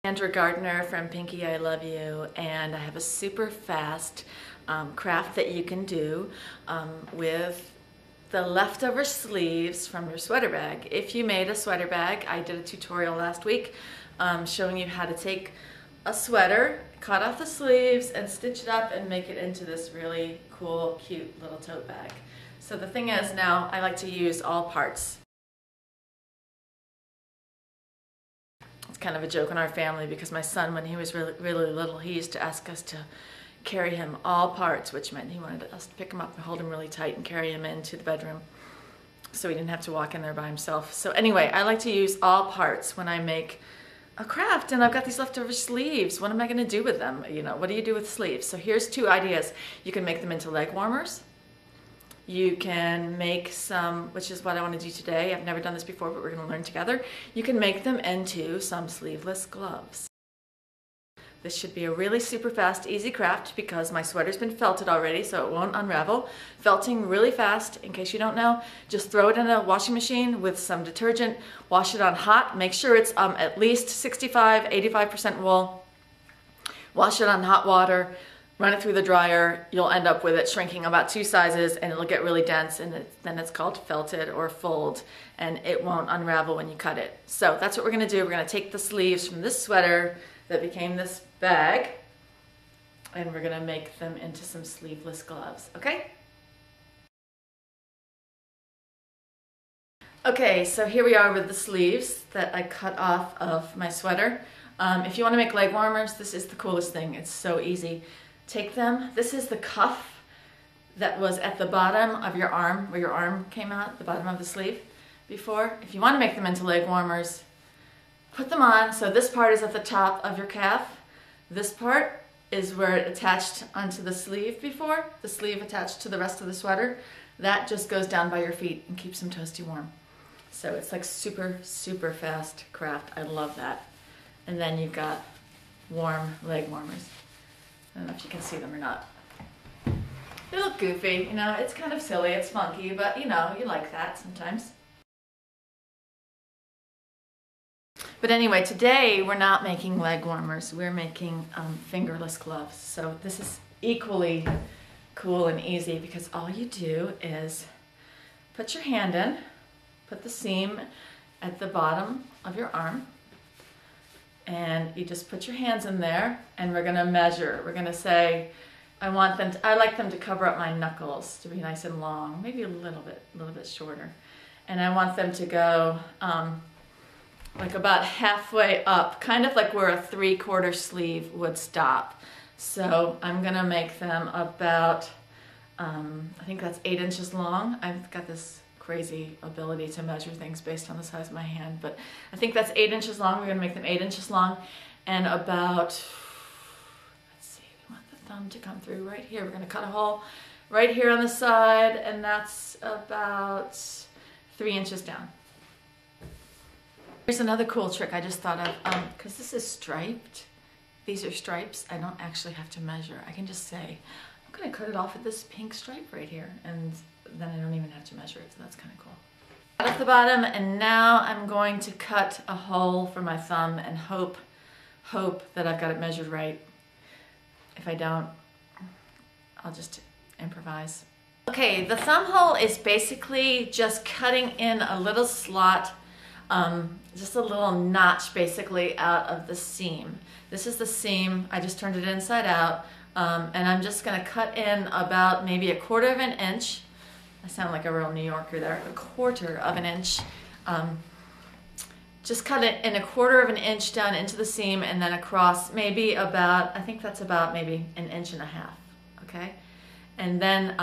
Andrew Gardner from Pinky I Love You, and I have a super fast craft that you can do with the leftover sleeves from your sweater bag. If you made a sweater bag, I did a tutorial last week showing you how to take a sweater, cut off the sleeves, and stitch it up and make it into this really cool, cute little tote bag. So the thing is, now I like to use all parts. It's kind of a joke in our family because my son, when he was really little, he used to ask us to carry him all parts, which meant he wanted us to pick him up and hold him really tight and carry him into the bedroom so he didn't have to walk in there by himself. So anyway, I like to use all parts when I make a craft, and I've got these leftover sleeves. What am I going to do with them? You know, what do you do with sleeves? So here's two ideas. You can make them into leg warmers. You can make some, which is what I want to do today. I've never done this before, but we're going to learn together. You can make them into some sleeveless gloves. This should be a really super fast, easy craft because my sweater's been felted already, so it won't unravel. Felting really fast, in case you don't know, just throw it in a washing machine with some detergent, wash it on hot, make sure it's at least 65–85% wool. Wash it on hot water. Run it through the dryer, you'll end up with it shrinking about 2 sizes and it'll get really dense, and then it's called felted or fold, and it won't unravel when you cut it. So that's what we're gonna do. We're gonna take the sleeves from this sweater that became this bag and we're gonna make them into some sleeveless gloves, okay? Okay, so here we are with the sleeves that I cut off of my sweater. If you wanna make leg warmers, this is the coolest thing. It's so easy. Take them. This is the cuff that was at the bottom of your arm, where your arm came out, the bottom of the sleeve before. If you want to make them into leg warmers, put them on. So this part is at the top of your calf. This part is where it attached onto the sleeve before, the sleeve attached to the rest of the sweater. That just goes down by your feet and keeps them toasty warm. So it's like super, super fast craft. I love that. And then you've got warm leg warmers. I don't know if you can see them or not. They look goofy, you know, it's kind of silly, it's funky, but you know, you like that sometimes. But anyway, today we're not making leg warmers, we're making fingerless gloves. So this is equally cool and easy because all you do is put your hand in, put the seam at the bottom of your arm, and you just put your hands in there and we're gonna measure. We're gonna say, I like them to cover up my knuckles to be nice and long, maybe a little bit shorter. And I want them to go like about halfway up, kind of like where a 3/4 sleeve would stop. So I'm gonna make them about, I think that's 8 inches long. I've got this crazy ability to measure things based on the size of my hand, but I think that's 8 inches long. We're gonna make them 8 inches long and about, let's see, we want the thumb to come through right here. We're gonna cut a hole right here on the side, and that's about 3 inches down. Here's another cool trick I just thought of, because this is striped. These are stripes. I don't actually have to measure. I can just say, I'm gonna cut it off at this pink stripe right here, and then I don't even have to measure it, so that's kind of cool. Cut off the bottom, and now I'm going to cut a hole for my thumb and hope that I've got it measured right. If I don't, I'll just improvise. Okay, the thumb hole is basically just cutting in a little slot, just a little notch basically out of the seam. This is the seam. I just turned it inside out, and I'm just going to cut in about maybe 1/4 of an inch. I sound like a real New Yorker there. 1/4 of an inch. Just cut it in 1/4 of an inch down into the seam and then across maybe about, I think that's about maybe 1.5 inches, okay? And then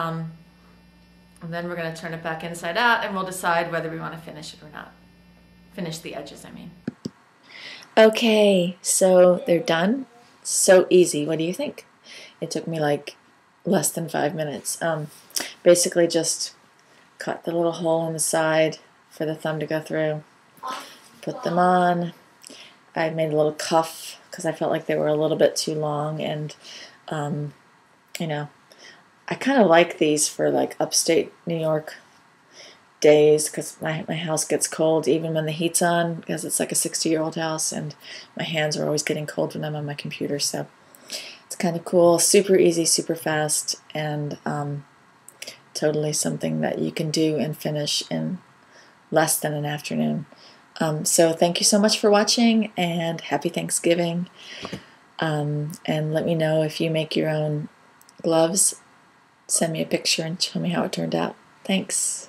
we're gonna turn it back inside out and we'll decide whether we wanna finish it or not. Finish the edges, I mean. Okay, so they're done. So easy, what do you think? It took me like less than 5 minutes. Basically just cut the little hole in the side for the thumb to go through, put them on. I made a little cuff because I felt like they were a little bit too long, and you know, I kind of like these for like upstate New York days because my house gets cold even when the heat's on, because it's like a 60-year-old house, and my hands are always getting cold when I'm on my computer. So it's kind of cool, super easy, super fast, and totally something that you can do and finish in less than an afternoon. So thank you so much for watching, and happy Thanksgiving. And let me know if you make your own gloves. Send me a picture and tell me how it turned out. Thanks.